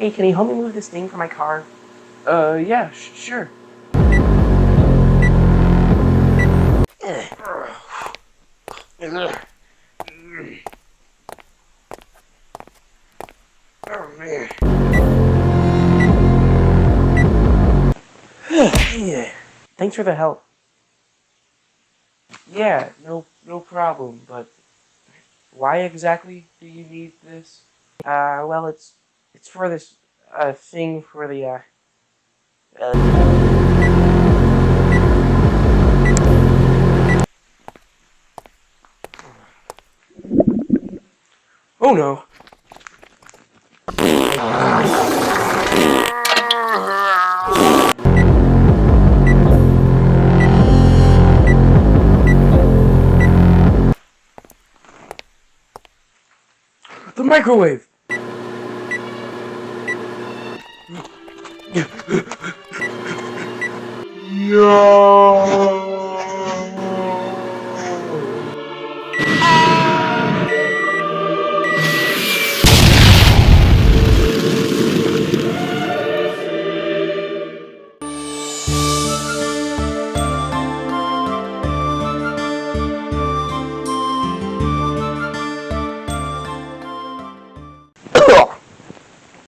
Hey, can you help me move this thing for my car? Yeah, sure. Oh, man. Yeah. Thanks for the help. Yeah, no problem, but why exactly do you need this? Well, it's for this, thing for the, Oh no. The microwave! No!